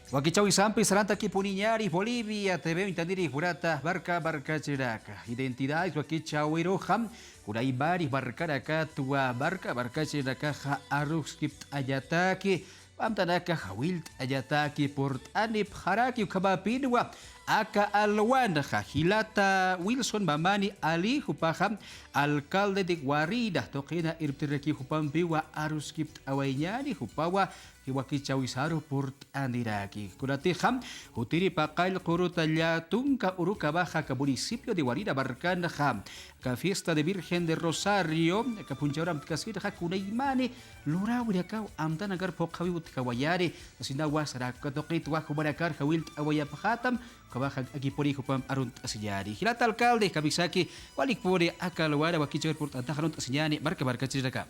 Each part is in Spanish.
Wakichawi sampai saranta kipuniñari Bolivia TV intandiri jurata barca chiraka. Identidad wakichawi roham kurai bari barcaraka tua barca chiraka ha aruskipt ayataki pamtanaka hawilt ayataki port anip haraki ukabapinwa aka alwanda hilata Wilson Mamani Ali hupaham alcalde de Guarida tokena irtireki hupampiwa aruskipt awainyani hupawa hiwakichawisaru port andiraki kuratiham hutiri pakal kurutalla tunka uruka baja ka municipio de Guarida Barcana ham ka fiesta de Virgen de Rosario ka punchauram kasir ha kunaimani lurawri ka amtan agar pokawi utkawayari sinawa saraka tokit wa kubarakar hawilt awayaphatam kabaja agipori hupam arunt asiyari hilata alcalde kabisaki walikpore akalwara wakichawir port antaharunt asiyani barca chiraka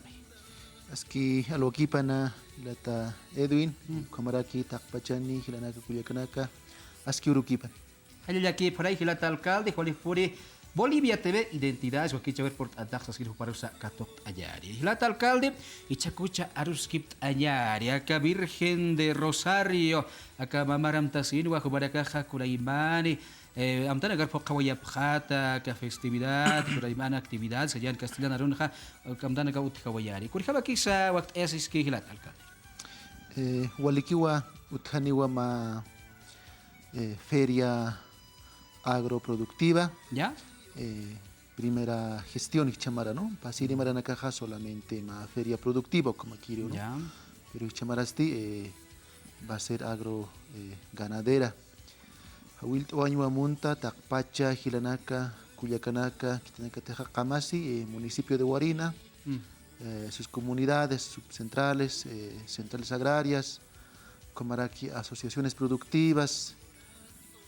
Aski alwakipana lata Edwin, kamaraki takpachani hilanaka kuyakanaka, aski urukipan. Hayaki por ahí hilata alcalde, Hollywood, Bolivia TV, identidades, wakichawer port antaxas kiru parusa katok ayari. Hilata alcalde, ichakucha aruskipt ayari, acá Virgen de Rosario, acá mamaram tasin, wakubarakaja kuraimani, amtan agar po kawaya phata ka festividad kuraimana actividad sayan castellana runja kamdan agar utkawayari. Kurjaba kisa wakt esis ki hilata alcalde. Walikiwa uthaniwa ma feria agroproductiva. ¿Ya? Primera gestión chamara, ¿no? Pasiri maranakaja solamente ma feria productiva como quiere, ¿no? Ya. Pero chamarasti va a ser agro ganadera. Hawilt oañua munta takpacha hilanaka kuyakanaka kitanaka teja kamasi municipio de Guarina. Sus comunidades subcentrales, centrales agrarias, como aquí asociaciones productivas,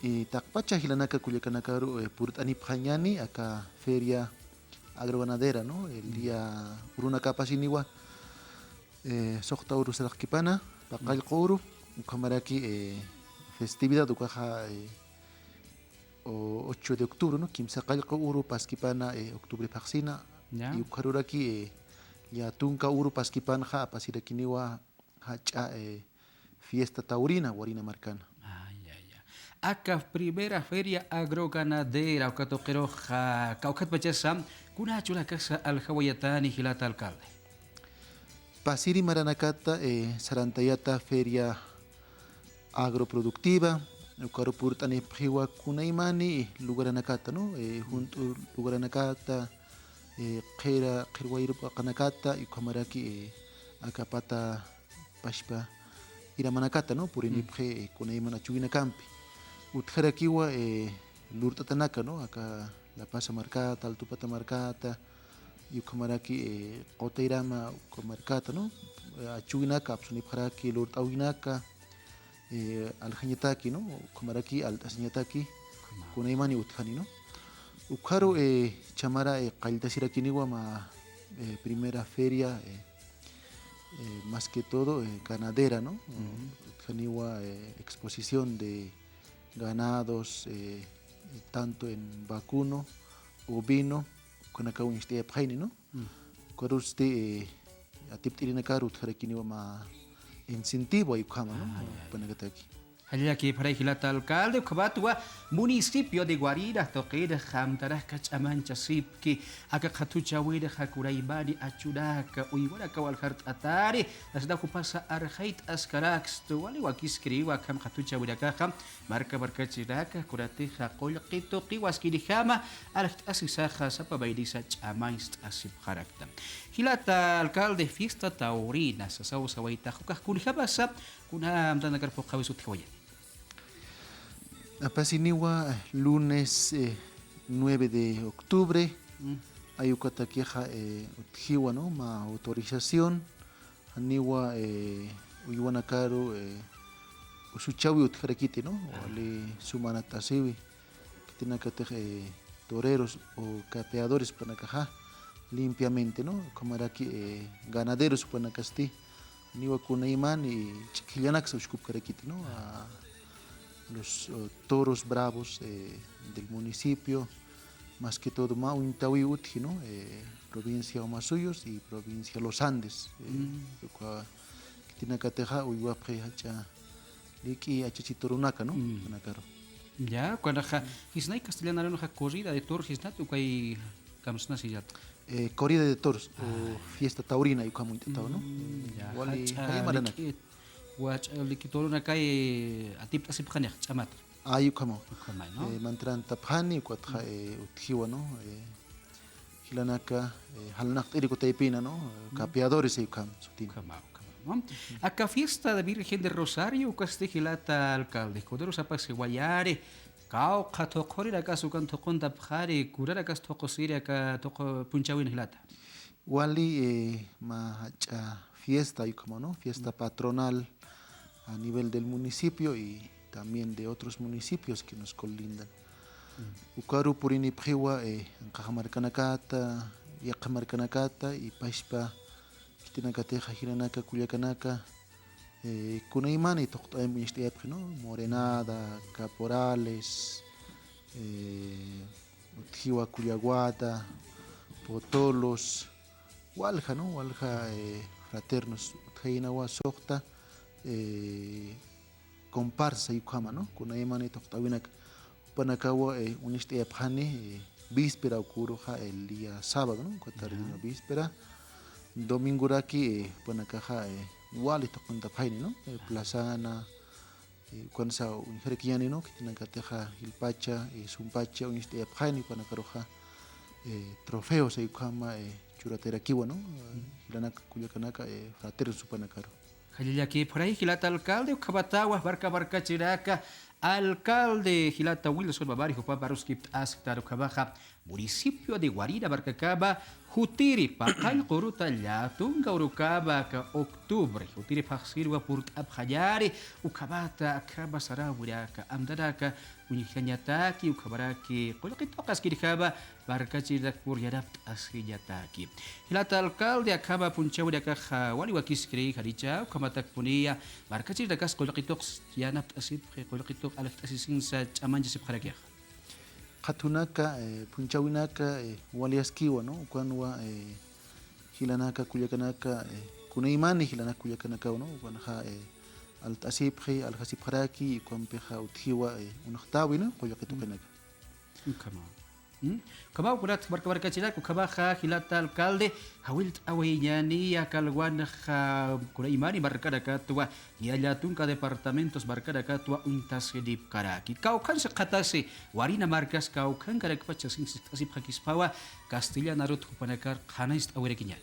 y Takpacha Hilanaka Culiacanaka Purtani Pjañani, acá feria agroganadera, ¿no? El día Urunaka Pasiniwa, Sokta Uru Serakipana, Pakal Kouru, como aquí festividad de Ukaja 8 de octubre, ¿no? Kimsakal Kouru Paskipana, octubre Paxina, y Ukaruraki ya tunka uru paskipan ha pasirakiniwa hacha fiesta taurina Guarina Marcana. Acá primera feria agroganadera o katoquero ja kaukat pachasam kuna chula casa al hawayatani hilata alcalde. Pasiri Maranakata Sarantayata feria agroproductiva ukaro purtani priwa kunaimani lugaranakata, ¿no? Junto lugaranakata Kera Kirwairu Kanakata y Kamaraki Akapata Pashpa Iramanakata, ¿no? Por inipje con Eimana Chuina Campi. Utharakiwa Lurta Tanaka, ¿no? Acá la Pasa Marcata, Altupata Marcata, y Kamaraki Koteirama Komarcata, ¿no? Achuinaka, Apsunipharaki, Lurta Winaka, Alhañataki, ¿no? Kamaraki, Altasñataki, con Eimani Uthani, ¿no? Ukaro chamara Kaltashirakiniwa ma primera feria más que todo ganadera, ¿no? Kaniwa exposición de ganados tanto en vacuno, ovino, con acá un este paine, ¿no? Coruste atiptirina karut harakiniwa ma incentivo ay kama, ¿no? Panagataki. Hayaki para hilata alcalde kabatua municipio de Guarida toquera hamtara kachamancha sipki aka khatucha wira hakuraibani achuraka uiwaraka wal hart atari asda kupasa arhait askarax to wali wakiskriwa kam khatucha wiraka kham marka chiraka kurati haqol qito qiwaskiri khama arht asisaha sapa baidisa chamais asip kharakta hilata alcalde fiesta taurina sasaw sawaita khukah kulhabasa kuna amtana karpo qawisut khawaya. Apasiniwa lunes 9 de octubre ayukatakiha utjiwa, ¿no? Ma autorización aniwa uyuanakaru usuchawi utjarakiti, ¿no? Wale sumanatasiwi kitinakate toreros o capeadores panakaja limpiamente, ¿no? Como aquí ganaderos panakasti niwa kunaiman y chiquillanax ushkupkarakiti, ¿no? Los toros bravos del municipio, más que todo Mauintawi Utji, ¿no? Provincia Omasuyos y provincia Los Andes. Tinakateja Uyuapre Hacha liki achichitorunaka, ¿no? Panacaro. Ya, cuando hisnai castellano no corrida de toros hisnat ukay kamsna siyat. Corrida de toros o fiesta taurina y como intentado, ¿no? Ya, Wali kaya maranak. Watch likitoro na kay atip asip kanya chamat. Ayu como. Kamay no. Mantran taphani kuatja utjiwa, ¿no? Hilanaka halnak iri kutaipina, ¿no? Capeadores y kam sutin. Kamao. ¿No? Acá fiesta de Virgen de Rosario, Castijilata alcalde, Codero Sapas Guayare, Cao, Cato Corira, Caso Canto Conta Pjare, Curara Casto Cosira, Cato Punchawin Hilata. Wali fiesta y como, ¿no? Fiesta patronal a nivel del municipio y también de otros municipios que nos colindan. Ukaru purini pjiwa Cajamarcanacata, Yacamarcanacata y Paispa. Tinakateja hiranaka kuyakanaka kunaimani toqt'ay ministiyapqi, ¿no? Morenada, Caporales, Utjiwa Cuyaguata, Potolos, Walja, ¿no? Walja fraternos Utjainawa Soqta comparsa yukhama, ¿no? Kunaimani toqt'awinak Panakawa unistiyapqani víspera okuruja el día sábado, ¿no? Cuatardino víspera. Domingo aquí, bueno, caja igual esto cuenta paine, ¿no? Plazana, cuando se unjerquiani, ¿no? Que tienen que teja el pacha, sumpacha, un este paine, cuando caroja trofeos, y cama, churatera kiwa, ¿no? Hilanaka, cuyacanaka, fratero supanacaro. Aquí por ahí, Gilata alcalde, Cabataguas, Barca Chiraca, alcalde Gilata Wilson Babari, Juan Baruskip, Asctaro Cabaja, municipio de Guarina, Barcacaba, Jutiri, Pacay, Coruta, Yatunga, Urucaba, octubre, Jutiri, Paxirwa, Purt Abhayari, Ucabata, Acaba, Sarawiraka, Amdaraka, Unijanyataki, Ucabaraki, Colokitocas, Kirjaba, Barcachirak, Puriarap, Asiyataki. Gilata alcalde, Acaba, Punchawiraka, Waliwakis, Kri, Haricha, Kamatak Punia, Barcachirakas, Colokitox, Yanap, Asip, Colokitok, Alexisisinsa, Chamanjasip Harakia. Katunaka, Punchawinaka, Waliaskiwa, ¿no? Cuando Hilanaka, Kuyakanaka, Kunaimani, Hilanaka, Kuyakanaka, ¿no? Cuando Altasipri, Alhasipharaki, y Kwampeja, Utjiwa, un octavo, ¿no? Kuyakitukanaka. Kabau kurat barka cila ku kabaha hilata alcalde hawilt awiyani akalwan kuraimani barka katua yalatun ka departamentos barka katua untas dip karaki kau kan sekatase warina markas kau kan karak pachasin sip hakispawa Castilla narut kupanakar khanais awerekinya.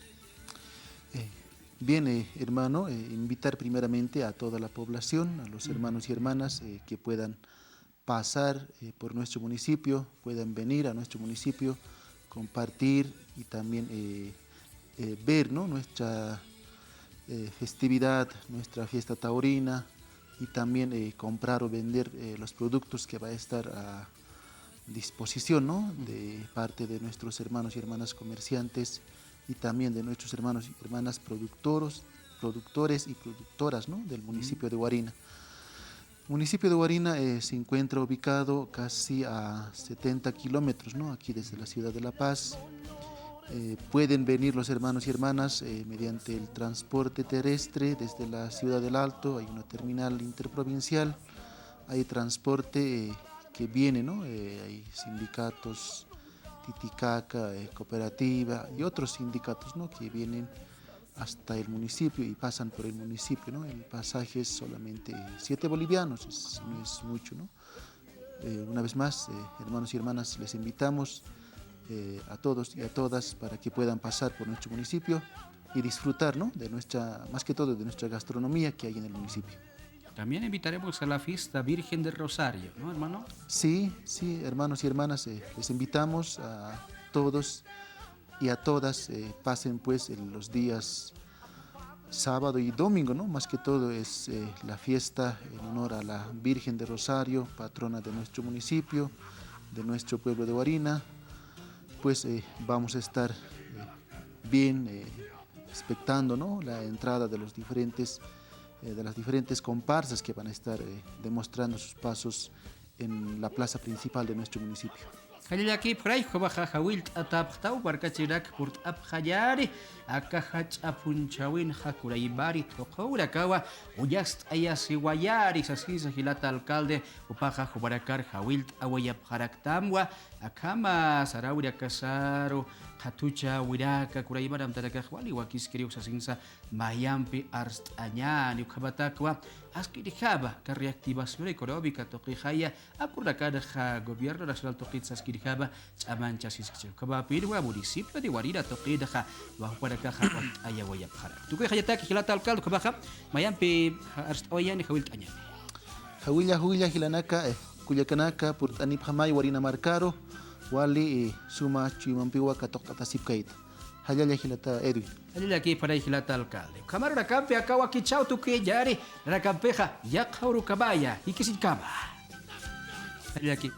Bien, hermano, invitar primeramente a toda la población, a los hermanos y hermanas que puedan pasar por nuestro municipio, puedan venir a nuestro municipio, compartir y también ver, ¿no? Nuestra festividad, nuestra fiesta taurina y también comprar o vender los productos que va a estar a disposición, ¿no? De parte de nuestros hermanos y hermanas comerciantes y también de nuestros hermanos y hermanas productores y productoras, ¿no? Del municipio de Guarina. El municipio de Guarina se encuentra ubicado casi a 70 kilómetros, ¿no? Aquí desde la ciudad de La Paz. Pueden venir los hermanos y hermanas mediante el transporte terrestre desde la ciudad del Alto. Hay una terminal interprovincial, hay transporte que viene, ¿no? Hay sindicatos, Titicaca, Cooperativa y otros sindicatos, ¿no? Que vienen hasta el municipio y pasan por el municipio, ¿no? El pasaje es solamente 7 bolivianos, no es mucho, ¿no? Una vez más, hermanos y hermanas, les invitamos a todos y a todas para que puedan pasar por nuestro municipio y disfrutar, ¿no? De nuestra, más que todo, de nuestra gastronomía que hay en el municipio. También invitaremos a la fiesta Virgen del Rosario, ¿no, hermano? Sí, sí, hermanos y hermanas, les invitamos a todos y a todas, pasen pues en los días sábado y domingo, ¿no? Más que todo es la fiesta en honor a la Virgen de Rosario, patrona de nuestro municipio, de nuestro pueblo de Guarina. Pues vamos a estar bien expectando, ¿no? La entrada de las diferentes comparsas que van a estar demostrando sus pasos en la plaza principal de nuestro municipio. Kallaki pray baja hawilt ataptau barkachirak purt abhayari akahach apunchawin hakuraibari tokaura kawa uyast ayasi wayari sasisa hilata alcalde upaja jubarakar hawilt awayap haraktamwa akama sarawira kasaro Hatucha wiraka kuraibaram tarakahwali wakiskiriu sasinsa mayampi arst anyani ukabatakwa askirihaba ka reactivación económica toqijaya akurrakada ja gobierno nacional toqitsa askirihaba chamancha siskireu kabapirwa municipio de Guarira toqida ja wahuparaka ja ayawaya phara tukijayataki hilata alcalde kabaja mayampi arst oyani hawilt anyani Hawilla hilanaka kuyakanaka purtani phamay warina marcaro wali suma chimampiwa katok tatasip kait hayalla hilata Edwin Alila aquí para hilata alcalde kamaro rakampe akawa kichau tuki yari rakampeja yakhauru kabaya ikisin kama Alila aquí